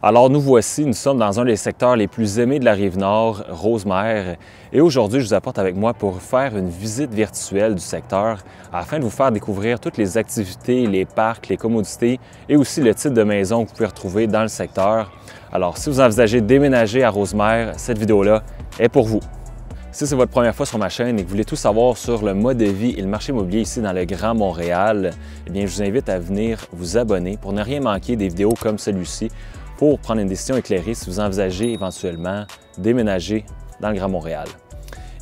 Alors nous voici, nous sommes dans un des secteurs les plus aimés de la Rive-Nord, Rosemère, et aujourd'hui je vous apporte avec moi pour faire une visite virtuelle du secteur afin de vous faire découvrir toutes les activités, les parcs, les commodités et aussi le type de maison que vous pouvez retrouver dans le secteur. Alors si vous envisagez de déménager à Rosemère, cette vidéo-là est pour vous. Si c'est votre première fois sur ma chaîne et que vous voulez tout savoir sur le mode de vie et le marché immobilier ici dans le Grand Montréal, eh bien, je vous invite à venir vous abonner pour ne rien manquer des vidéos comme celui-ci pour prendre une décision éclairée si vous envisagez éventuellement déménager dans le Grand Montréal.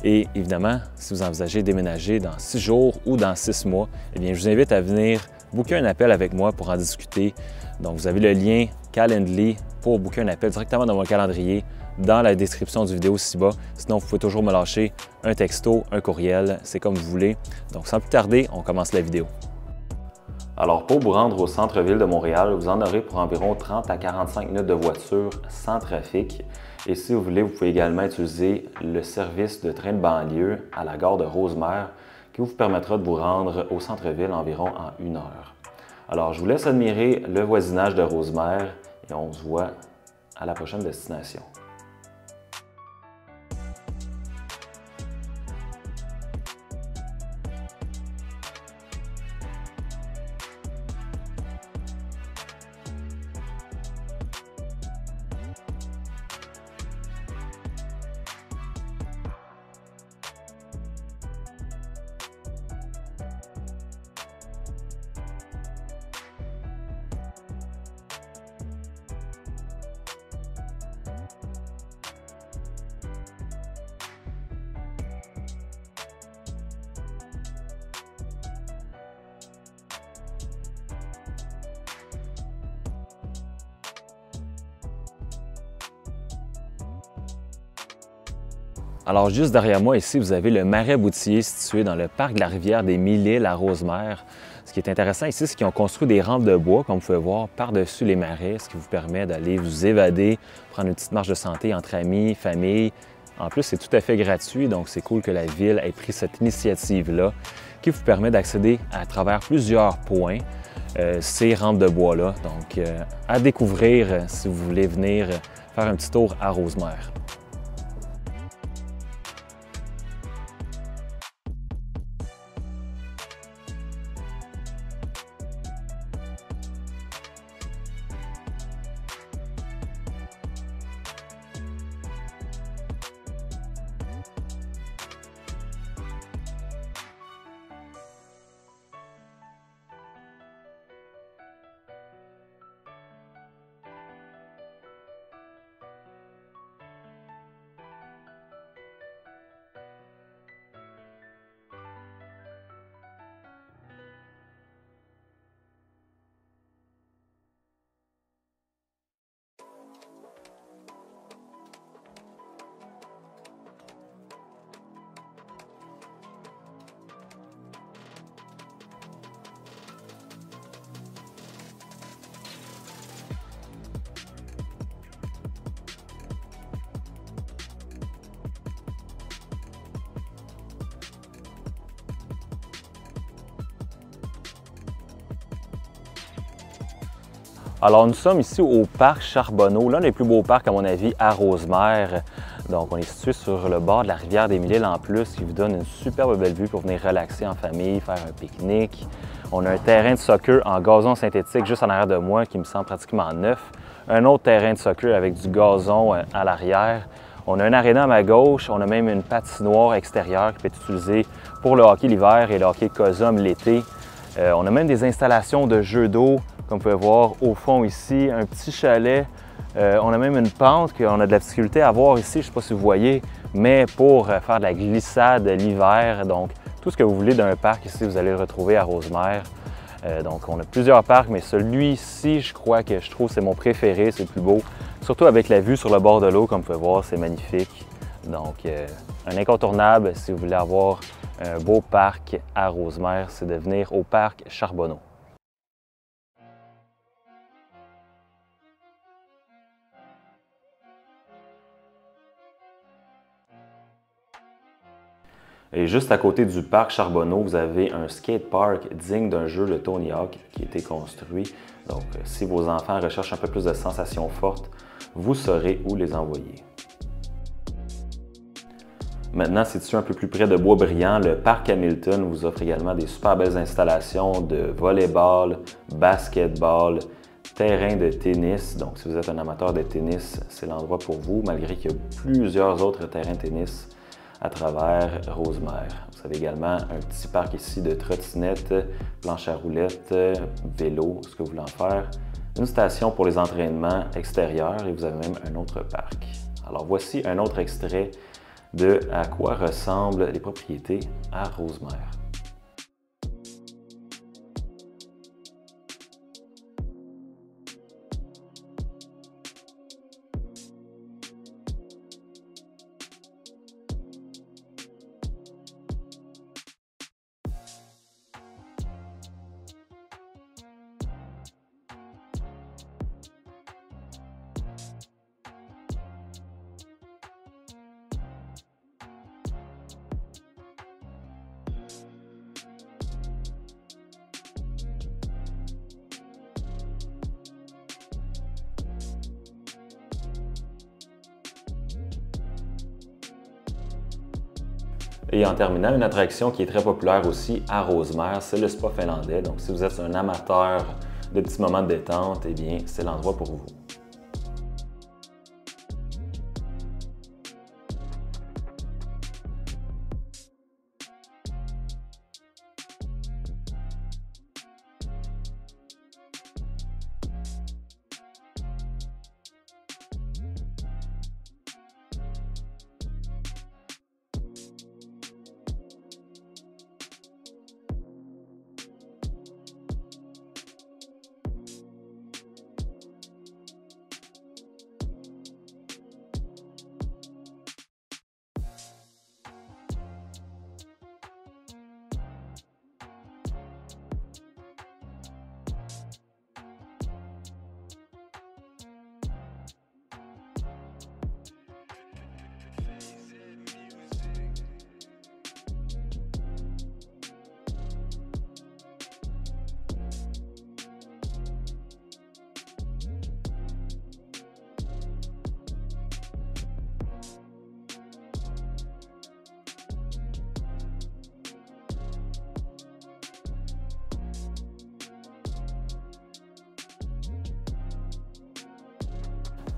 Et évidemment, si vous envisagez déménager dans 6 jours ou dans 6 mois, eh bien, je vous invite à venir booker un appel avec moi pour en discuter. Donc, vous avez le lien Calendly pour booker un appel directement dans mon calendrier dans la description du vidéo ci-bas. Sinon, vous pouvez toujours me lâcher un texto, un courriel, c'est comme vous voulez. Donc, sans plus tarder, on commence la vidéo. Alors, pour vous rendre au centre-ville de Montréal, vous en aurez pour environ 30 à 45 minutes de voiture sans trafic. Et si vous voulez, vous pouvez également utiliser le service de train de banlieue à la gare de Rosemère qui vous permettra de vous rendre au centre-ville environ en 1 heure. Alors, je vous laisse admirer le voisinage de Rosemère et on se voit à la prochaine destination. Alors, juste derrière moi, ici, vous avez le Marais Boutier situé dans le parc de la rivière des Mille-Îles à Rosemère. Ce qui est intéressant ici, c'est qu'ils ont construit des rampes de bois, comme vous pouvez voir, par-dessus les marais, ce qui vous permet d'aller vous évader, prendre une petite marche de santé entre amis, famille. En plus, c'est tout à fait gratuit, donc c'est cool que la ville ait pris cette initiative-là qui vous permet d'accéder à travers plusieurs points ces rampes de bois-là. Donc, à découvrir si vous voulez venir faire un petit tour à Rosemère. Alors, nous sommes ici au parc Charbonneau, l'un des plus beaux parcs, à mon avis, à Rosemère. Donc, on est situé sur le bord de la rivière des Mille-Îles en plus, qui vous donne une superbe belle vue pour venir relaxer en famille, faire un pique-nique. On a un terrain de soccer en gazon synthétique juste en arrière de moi, qui me semble pratiquement neuf. Un autre terrain de soccer avec du gazon à l'arrière. On a un aréna à ma gauche, on a même une patinoire extérieure qui peut être utilisée pour le hockey l'hiver et le hockey COSUM l'été. On a même des installations de jeux d'eau. Comme vous pouvez voir au fond ici, un petit chalet. On a même une pente qu'on a de la difficulté à voir ici, je ne sais pas si vous voyez, mais pour faire de la glissade l'hiver. Donc, tout ce que vous voulez d'un parc ici, vous allez le retrouver à Rosemère. Donc, on a plusieurs parcs, mais celui-ci, je trouve c'est mon préféré, c'est le plus beau. Surtout avec la vue sur le bord de l'eau, comme vous pouvez voir, c'est magnifique. Donc, un incontournable si vous voulez avoir un beau parc à Rosemère, c'est de venir au parc Charbonneau. Et juste à côté du parc Charbonneau, vous avez un skatepark digne d'un jeu de Tony Hawk qui a été construit. Donc, si vos enfants recherchent un peu plus de sensations fortes, vous saurez où les envoyer. Maintenant, situé un peu plus près de Boisbriand, le parc Hamilton vous offre également des super belles installations de volleyball, basketball, terrain de tennis. Donc, si vous êtes un amateur de tennis, c'est l'endroit pour vous, malgré qu'il y a plusieurs autres terrains de tennis à travers Rosemère. Vous avez également un petit parc ici de trottinettes, planche à roulettes, vélo, ce que vous voulez en faire, une station pour les entraînements extérieurs et vous avez même un autre parc. Alors voici un autre extrait de à quoi ressemblent les propriétés à Rosemère. Et en terminant, une attraction qui est très populaire aussi à Rosemère, c'est le spa finlandais. Donc, si vous êtes un amateur de petits moments de détente, eh bien, c'est l'endroit pour vous.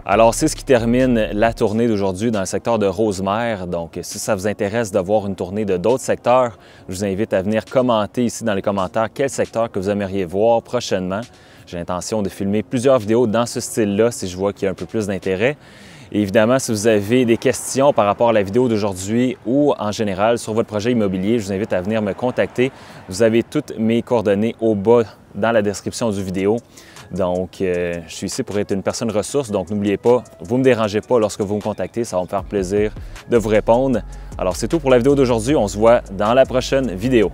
Alors, c'est ce qui termine la tournée d'aujourd'hui dans le secteur de Rosemère. Donc, si ça vous intéresse de voir une tournée de d'autres secteurs, je vous invite à venir commenter ici dans les commentaires quel secteur que vous aimeriez voir prochainement. J'ai l'intention de filmer plusieurs vidéos dans ce style-là si je vois qu'il y a un peu plus d'intérêt. Et évidemment, si vous avez des questions par rapport à la vidéo d'aujourd'hui ou en général sur votre projet immobilier, je vous invite à venir me contacter. Vous avez toutes mes coordonnées au bas dans la description du vidéo. Donc, je suis ici pour être une personne ressource, donc n'oubliez pas, vous ne me dérangez pas lorsque vous me contactez, ça va me faire plaisir de vous répondre. Alors, c'est tout pour la vidéo d'aujourd'hui, on se voit dans la prochaine vidéo.